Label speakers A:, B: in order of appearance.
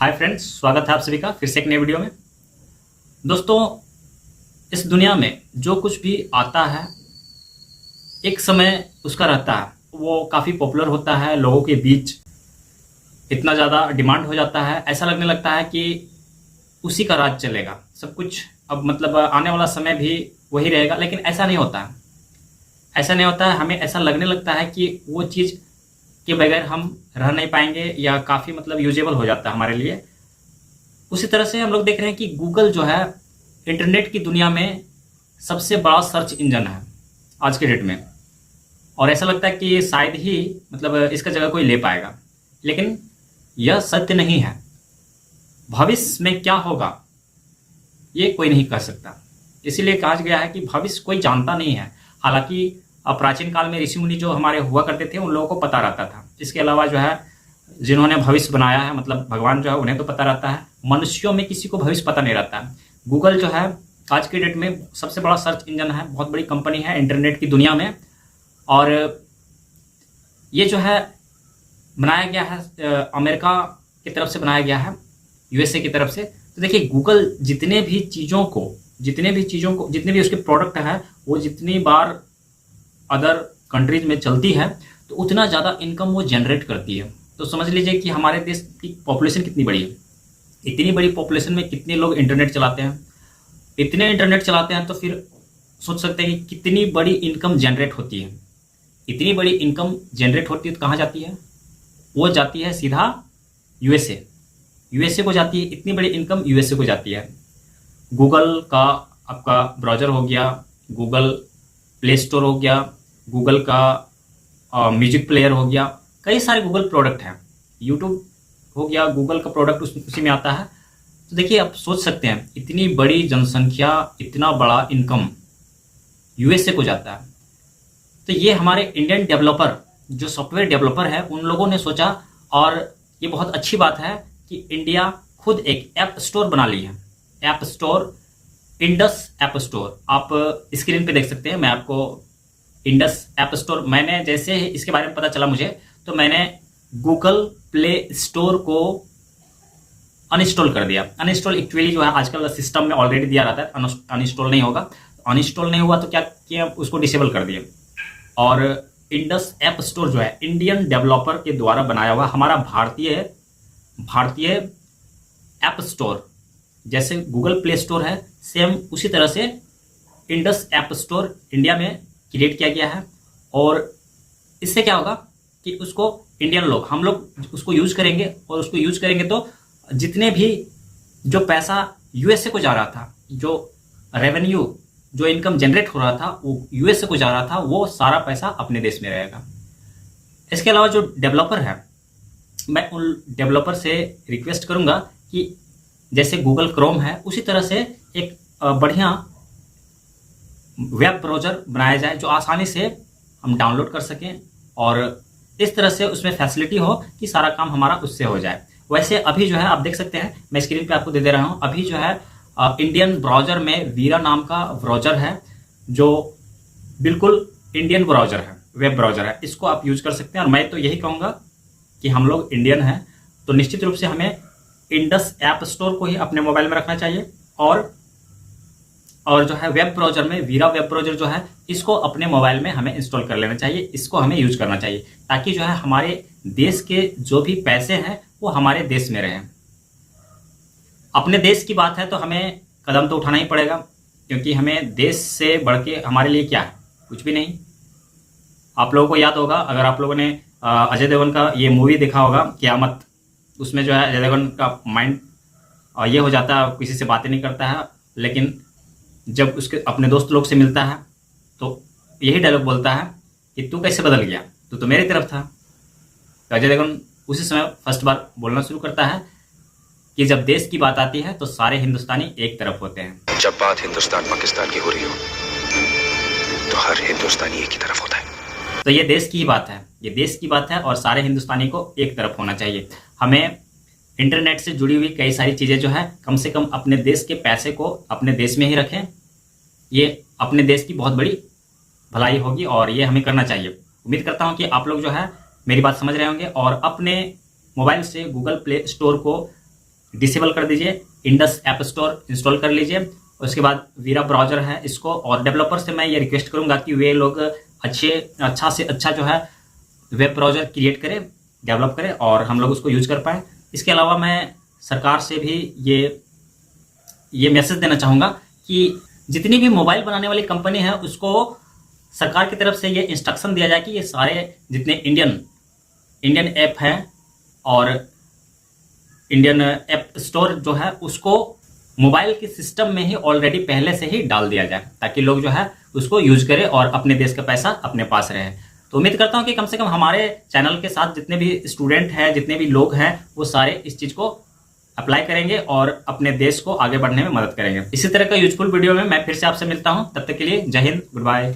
A: Hi friends, स्वागत है आप सभी का फिर से एक नए वीडियो में। दोस्तों, इस दुनिया में जो कुछ भी आता है एक समय उसका रहता है, वो काफ़ी पॉपुलर होता है, लोगों के बीच इतना ज़्यादा डिमांड हो जाता है, ऐसा लगने लगता है कि उसी का राज चलेगा सब कुछ। अब मतलब आने वाला समय भी वही रहेगा, लेकिन ऐसा नहीं होता है। ऐसा नहीं होता है, हमें ऐसा लगने लगता है कि वो चीज़ के बगैर हम रह नहीं पाएंगे या काफ़ी मतलब यूजेबल हो जाता है हमारे लिए। उसी तरह से हम लोग देख रहे हैं कि गूगल जो है इंटरनेट की दुनिया में सबसे बड़ा सर्च इंजन है आज के डेट में, और ऐसा लगता है कि शायद ही मतलब इसका जगह कोई ले पाएगा, लेकिन यह सत्य नहीं है। भविष्य में क्या होगा ये कोई नहीं कह सकता, इसीलिए कहा गया है कि भविष्य कोई जानता नहीं है। हालांकि प्राचीन काल में ऋषि मुनि जो हमारे हुआ करते थे उन लोगों को पता रहता था। इसके अलावा जो है जिन्होंने भविष्य बनाया है, मतलब भगवान जो है, उन्हें तो पता रहता है। मनुष्यों में किसी को भविष्य पता नहीं रहता है। गूगल जो है आज के डेट में सबसे बड़ा सर्च इंजन है, बहुत बड़ी कंपनी है इंटरनेट की दुनिया में, और ये जो है बनाया गया है अमेरिका की तरफ से, बनाया गया है यूएसए की तरफ से। तो देखिए, गूगल जितने भी उसके प्रोडक्ट है, वो जितनी बार अदर कंट्रीज में चलती है तो उतना ज़्यादा इनकम वो जनरेट करती है। तो समझ लीजिए कि हमारे देश की पॉपुलेशन कितनी बड़ी है। इतनी बड़ी पॉपुलेशन में कितने लोग इंटरनेट चलाते हैं, इतने इंटरनेट चलाते हैं, तो फिर सोच सकते हैं कि कितनी बड़ी इनकम जनरेट होती है। इतनी बड़ी इनकम जनरेट होती है तो कहाँ जाती है? वो जाती है सीधा यूएसए को जाती है। इतनी बड़ी इनकम यूएसए को जाती है। गूगल का आपका ब्राउज़र हो गया, गूगल प्ले स्टोर हो गया, गूगल का म्यूजिक प्लेयर हो गया, कई सारे गूगल प्रोडक्ट हैं। यूट्यूब हो गया, गूगल का प्रोडक्ट उसी में आता है। तो देखिए, आप सोच सकते हैं इतनी बड़ी जनसंख्या, इतना बड़ा इनकम यूएसए को जाता है। तो ये हमारे इंडियन डेवलपर, जो सॉफ्टवेयर डेवलपर है, उन लोगों ने सोचा, और ये बहुत अच्छी बात है कि इंडिया खुद एक ऐप स्टोर बना ली है। App store, Indus app store, आप स्क्रीन पे देख सकते हैं। मैं आपको इंडस ऐप स्टोर, मैंने जैसे इसके बारे में पता चला मुझे, तो मैंने गूगल प्ले स्टोर को अनइंस्टॉल कर दिया। अनइंस्टॉल एक्चुअली जो है आजकल सिस्टम में ऑलरेडी दिया रहता है, अनइंस्टॉल नहीं होगा। अनइंस्टॉल नहीं हुआ तो क्या किया, उसको डिसेबल कर दिया। और इंडस ऐप स्टोर जो है इंडियन डेवलपर के द्वारा बनाया हुआ हमारा भारतीय ऐप स्टोर, जैसे गूगल प्ले स्टोर है, सेम उसी तरह से इंडस ऐप स्टोर इंडिया में क्रिएट किया गया है। और इससे क्या होगा कि उसको इंडियन लोग, हम लोग उसको यूज करेंगे, और उसको यूज करेंगे तो जितने भी जो पैसा यूएसए को जा रहा था, जो रेवेन्यू, जो इनकम जनरेट हो रहा था, वो यूएसए को जा रहा था, वो सारा पैसा अपने देश में रहेगा। इसके अलावा जो डेवलपर है, मैं उन डेवलपर से रिक्वेस्ट करूंगा कि जैसे गूगल क्रोम है, उसी तरह से एक बढ़िया वेब ब्राउज़र बनाया जाए जो आसानी से हम डाउनलोड कर सकें, और इस तरह से उसमें फैसिलिटी हो कि सारा काम हमारा उससे हो जाए। वैसे अभी जो है आप देख सकते हैं, मैं स्क्रीन पे आपको दे रहा हूं, अभी जो है इंडियन ब्राउज़र में वीरा नाम का ब्राउज़र है, जो बिल्कुल इंडियन ब्राउज़र है, वेब ब्राउज़र है। इसको आप यूज कर सकते हैं। और मैं तो यही कहूँगा कि हम लोग इंडियन हैं, तो निश्चित रूप से हमें इंडस ऐप स्टोर को ही अपने मोबाइल में रखना चाहिए, और जो है वेब ब्राउज़र में वीरा वेब ब्राउज़र जो है, इसको अपने मोबाइल में हमें इंस्टॉल कर लेना चाहिए। इसको हमें यूज करना चाहिए, ताकि जो है हमारे देश के जो भी पैसे हैं वो हमारे देश में रहें। अपने देश की बात है तो हमें कदम तो उठाना ही पड़ेगा, क्योंकि हमें देश से बढ़ के हमारे लिए क्या है, कुछ भी नहीं। आप लोगों को याद होगा, अगर आप लोगों ने अजय देवगन का ये मूवी देखा होगा क़यामत, उसमें जो है अजय देवगन का माइंड ये हो जाता है, किसी से बातें नहीं करता है, लेकिन जब उसके अपने दोस्त लोग से मिलता है तो यही डायलॉग बोलता है कि तू कैसे बदल गया, तू तो मेरी तरफ था। तो अजय देवगन उसी समय फर्स्ट बार बोलना शुरू करता है कि जब देश की बात आती है तो सारे हिंदुस्तानी एक तरफ होते हैं।
B: जब बात हिंदुस्तान पाकिस्तान की हो रही हो तो हर हिंदुस्तानी एक ही तरफ होता है।
A: तो ये देश की ही बात है, ये देश की बात है, और सारे हिंदुस्तानी को एक तरफ होना चाहिए। हमें इंटरनेट से जुड़ी हुई कई सारी चीज़ें जो है, कम से कम अपने देश के पैसे को अपने देश में ही रखें। ये अपने देश की बहुत बड़ी भलाई होगी, और ये हमें करना चाहिए। उम्मीद करता हूँ कि आप लोग जो है मेरी बात समझ रहे होंगे, और अपने मोबाइल से गूगल प्ले स्टोर को डिसेबल कर दीजिए, इंडस ऐप स्टोर इंस्टॉल कर लीजिए। उसके बाद वीरा ब्राउजर है इसको, और डेवलपर से मैं ये रिक्वेस्ट करूंगा कि वे लोग अच्छा से अच्छा जो है वेब ब्राउजर क्रिएट करें, डेवलप करें और हम लोग उसको यूज कर पाएँ। इसके अलावा मैं सरकार से भी ये मैसेज देना चाहूँगा कि जितनी भी मोबाइल बनाने वाली कंपनी है उसको सरकार की तरफ से ये इंस्ट्रक्शन दिया जाए कि ये सारे जितने इंडियन ऐप हैं और इंडियन ऐप स्टोर जो है उसको मोबाइल के सिस्टम में ही ऑलरेडी पहले से ही डाल दिया जाए, ताकि लोग जो है उसको यूज करें और अपने देश का पैसा अपने पास रहे। तो उम्मीद करता हूं कि कम से कम हमारे चैनल के साथ जितने भी स्टूडेंट हैं, जितने भी लोग हैं, वो सारे इस चीज़ को अप्लाई करेंगे और अपने देश को आगे बढ़ने में मदद करेंगे। इसी तरह का यूजफुल वीडियो में मैं फिर से आपसे मिलता हूं। तब तक के लिए जय हिंद, गुड बाय।